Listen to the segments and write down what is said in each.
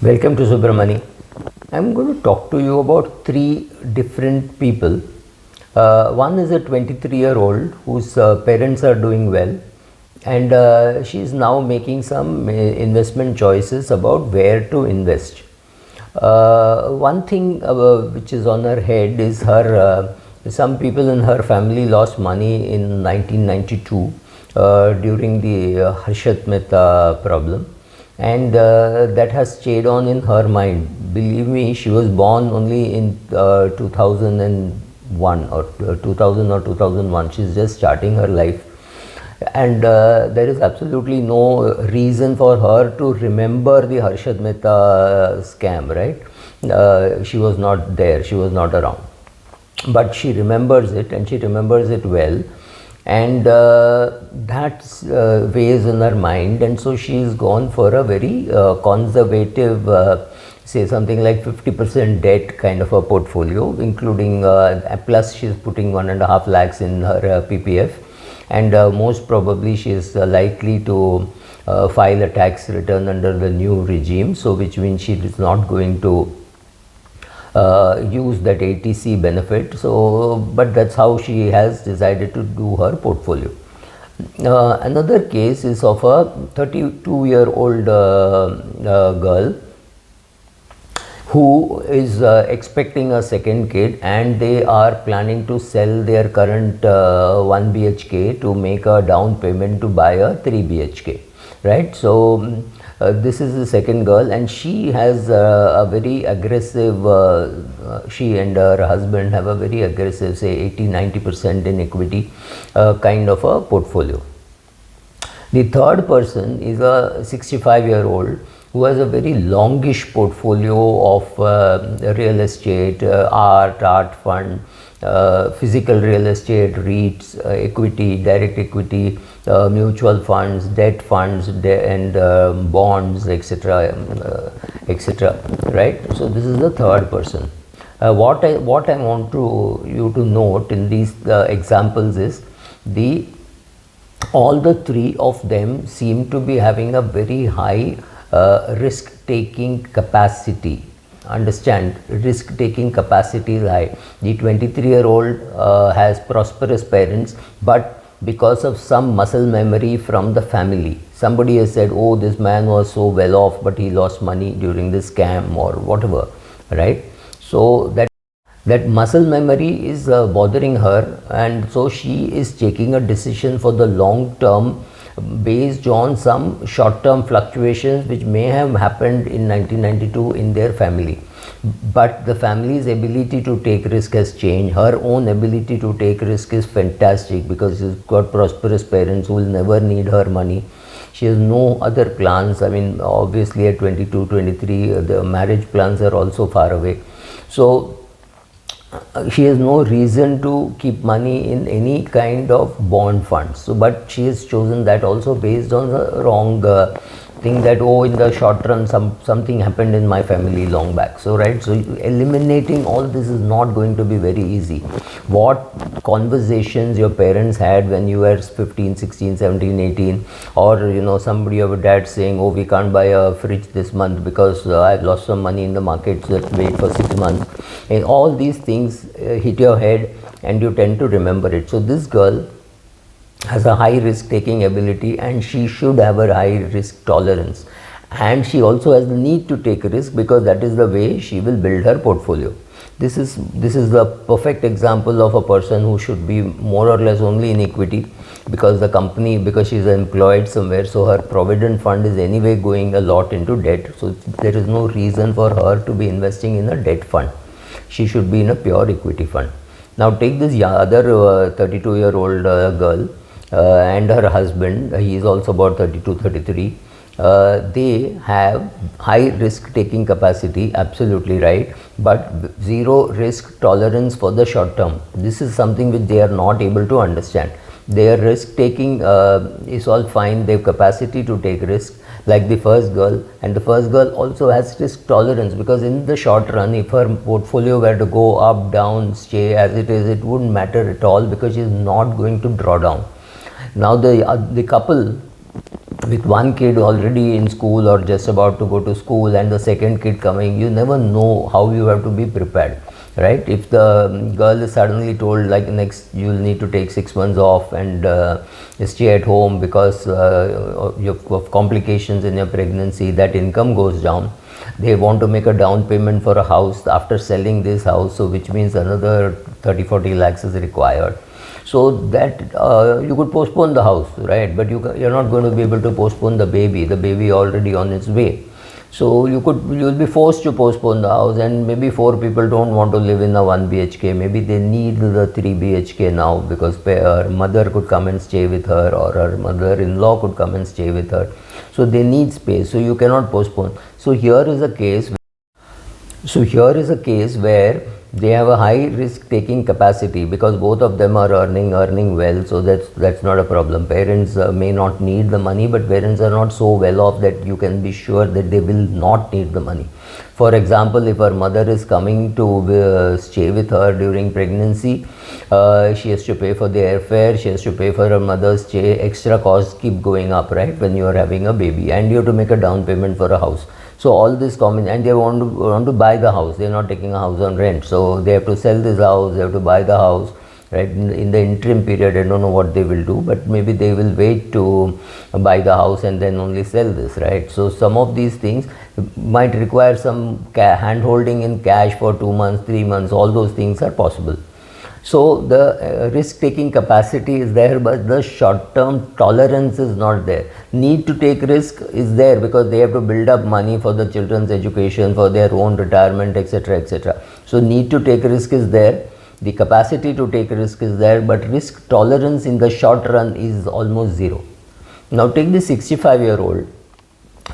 Welcome to Subramani. I'm going to talk to you about three different people. One is a 23-year-old whose parents are doing well, and she is now making some investment choices about where to invest. One thing which is on her head is some people in her family lost money in 1992 during the Harshad Mehta problem, and that has stayed on in her mind. Believe me, she was born only in 2001 or 2000 or 2001. She's just starting her life, and there is absolutely no reason for her to remember the Harshad Mehta scam, right? She was not there, she was not around, but she remembers it, and she remembers it well, and that weighs in her mind, and so she's gone for a very conservative, say something like 50% debt kind of a portfolio, including plus she's putting 1.5 lakhs in her PPF, and most probably she is likely to file a tax return under the new regime, so which means she is not going to use that ATC benefit. So, but that's how she has decided to do her portfolio. Another case is of a 32-year-old girl who is expecting a second kid, and they are planning to sell their current 1 BHK to make a down payment to buy a 3 BHK, right? So this is the second girl, and she has a very aggressive, she and her husband have a very aggressive, say 80-90% in equity kind of a portfolio. The third person is a 65-year-old who has a very longish portfolio of real estate, art fund, physical real estate, REITs, equity, direct equity, mutual funds, debt funds, and bonds, etc., etc. Right? So this is the third person. What I want you to note in these examples is all the three of them seem to be having a very high risk-taking capacity. Understand, risk-taking capacity is high. The 23-year-old has prosperous parents, but because of some muscle memory from the family, somebody has said, oh, this man was so well off, but he lost money during this scam or whatever, right? So that muscle memory is bothering her, and so she is taking a decision for the long term based on some short-term fluctuations which may have happened in 1992 in their family. But the family's ability to take risk has changed. Her own ability to take risk is fantastic because she's got prosperous parents who will never need her money. She has no other plans. I mean, obviously at 22, 23, the marriage plans are also far away. So she has no reason to keep money in any kind of bond funds. So, but she has chosen that also based on the wrong thing that, oh, in the short run something happened in my family long back. So, right, so eliminating all this is not going to be very easy. What conversations your parents had when you were 15, 16, 17, 18, or you know, somebody of a dad saying, oh, we can't buy a fridge this month because I've lost some money in the market, so let's wait for 6 months. And all these things hit your head and you tend to remember it. So this girl has a high risk taking ability, and she should have a high risk tolerance, and she also has the need to take risk because that is the way she will build her portfolio. This is the perfect example of a person who should be more or less only in equity, because the company, because she is employed somewhere, so her provident fund is anyway going a lot into debt, so there is no reason for her to be investing in a debt fund. She should be in a pure equity fund. Now take this other 32-year-old girl and her husband. He is also about 32, 33. They have high risk taking capacity, absolutely right, but zero risk tolerance for the short term. This is something which they are not able to understand. Their risk taking is all fine, their capacity to take risk, like the first girl, and the first girl also has risk tolerance, because in the short run, if her portfolio were to go up, down, stay as it is, it wouldn't matter at all, because she is not going to draw down. Now the couple with one kid already in school or just about to go to school and the second kid coming, you never know how you have to be prepared, right? If the girl is suddenly told like next you'll need to take 6 months off and stay at home because of complications in your pregnancy, that income goes down. They want to make a down payment for a house after selling this house, so which means another 30-40 lakhs is required. So that you could postpone the house, right? But you're not going to be able to postpone the baby already on its way. So you'll be forced to postpone the house, and maybe 4 people don't want to live in a 1 BHK. Maybe they need the 3 BHK now because her mother could come and stay with her, or her mother-in-law could come and stay with her. So they need space. So you cannot postpone. So here is a case. Where they have a high risk taking capacity because both of them are earning well, so that's not a problem. Parents may not need the money, but parents are not so well off that you can be sure that they will not need the money. For example, if her mother is coming to stay with her during pregnancy, she has to pay for the airfare, she has to pay for her mother's stay. Extra costs keep going up, right, when you are having a baby, and you have to make a down payment for a house. So all this common, and they want to buy the house. They are not taking a house on rent, so they have to sell this house. They have to buy the house, right? In the interim period, I don't know what they will do, but maybe they will wait to buy the house and then only sell this, right? So some of these things might require some hand holding in cash for 2 months, 3 months. All those things are possible. So the risk-taking capacity is there, but the short-term tolerance is not there. Need to take risk is there because they have to build up money for the children's education, for their own retirement, etc., etc. So need to take risk is there. The capacity to take risk is there, but risk tolerance in the short run is almost zero. Now take the 65-year-old.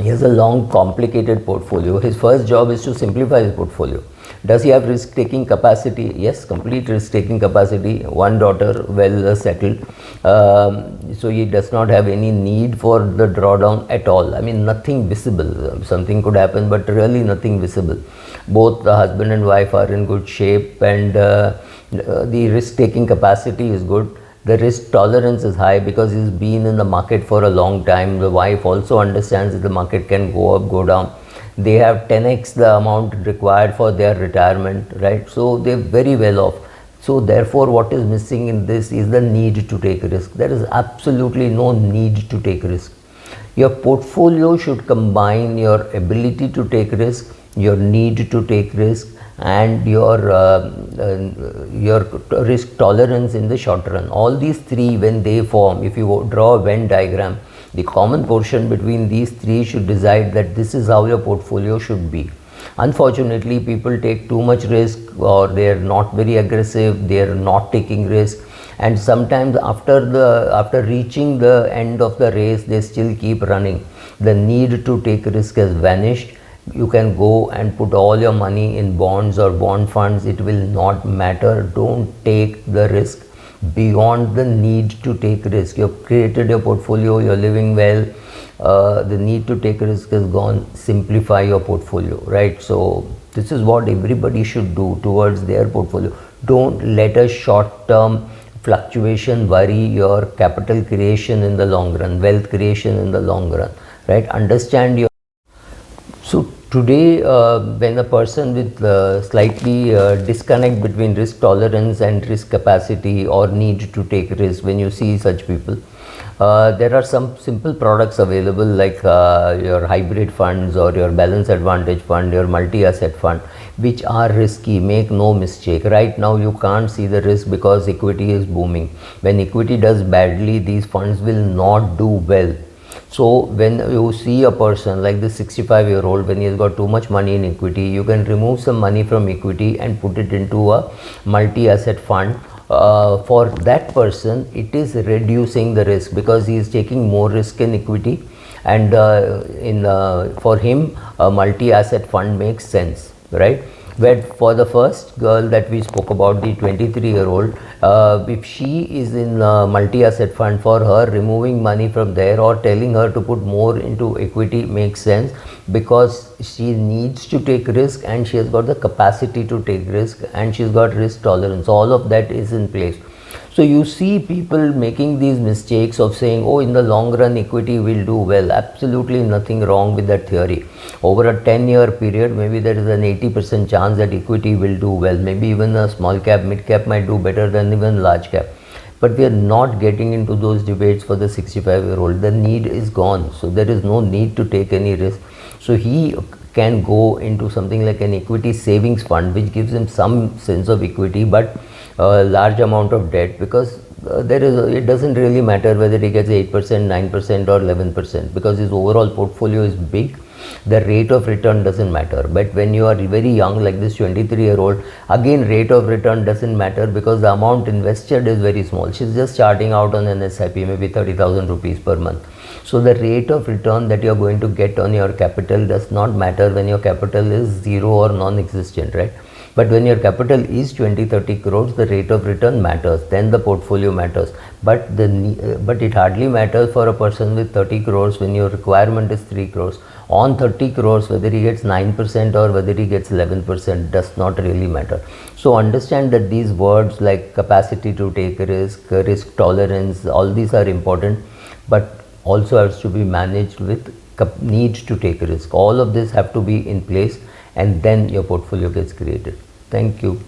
He has a long, complicated portfolio. His first job is to simplify his portfolio. Does he have risk-taking capacity? Yes, complete risk-taking capacity. One daughter, well settled. So he does not have any need for the drawdown at all. I mean, nothing visible. Something could happen, but really nothing visible. Both the husband and wife are in good shape, and the risk-taking capacity is good. The risk tolerance is high because he's been in the market for a long time. The wife also understands that the market can go up, go down. They have 10x the amount required for their retirement, right? So they're very well off. So therefore, what is missing in this is the need to take risk. There is absolutely no need to take risk. Your portfolio should combine your ability to take risk, your need to take risk, and your risk tolerance in the short run. All these three, when they form, if you draw a Venn diagram, the common portion between these three should decide that this is how your portfolio should be. Unfortunately, people take too much risk, or they are not very aggressive, they are not taking risk, and sometimes after reaching the end of the race, they still keep running. The need to take risk has vanished. You can go and put all your money in bonds or bond funds. It will not matter. Don't take the risk beyond the need to take risk. You've created your portfolio, you're living well. The need to take risk is gone. Simplify your portfolio, right? So this is what everybody should do towards their portfolio. Don't let a short-term fluctuation worry your capital creation in the long run, wealth creation in the long run, right? Understand your. So today, when a person with slightly disconnect between risk tolerance and risk capacity or need to take risk, when you see such people, there are some simple products available like your hybrid funds or your balance advantage fund, your multi-asset fund, which are risky. Make no mistake. Right now you can't see the risk because equity is booming. When equity does badly, these funds will not do well. So when you see a person like this 65-year-old, when he has got too much money in equity, you can remove some money from equity and put it into a multi-asset fund. For that person, it is reducing the risk because he is taking more risk in equity, and for him a multi-asset fund makes sense, right? But for the first girl that we spoke about, the 23-year-old, if she is in multi-asset fund, for her removing money from there or telling her to put more into equity makes sense because she needs to take risk and she has got the capacity to take risk and she's got risk tolerance. All of that is in place. So you see people making these mistakes of saying, oh, in the long run equity will do well. Absolutely nothing wrong with that theory. Over a 10-year period, maybe there is an 80% chance that equity will do well. Maybe even a small cap, mid cap might do better than even large cap. But we are not getting into those debates for the 65-year-old. The need is gone. So there is no need to take any risk. So he can go into something like an equity savings fund, which gives him some sense of equity, but a large amount of debt, because it doesn't really matter whether he gets 8%, 9% or 11%, because his overall portfolio is big. The rate of return doesn't matter. But when you are very young, like this 23-year-old, again rate of return doesn't matter, because the amount invested is very small. She's just starting out on an SIP, maybe 30,000 rupees per month. So the rate of return that you're going to get on your capital does not matter when your capital is zero or non-existent, right? But when your capital is 20-30 crores, the rate of return matters, then the portfolio matters. But it hardly matters for a person with 30 crores when your requirement is 3 crores. On 30 crores, whether he gets 9% or whether he gets 11% does not really matter. So understand that these words like capacity to take risk tolerance, all these are important, but also has to be managed with need to take risk. All of this have to be in place, and then your portfolio gets created. Thank you.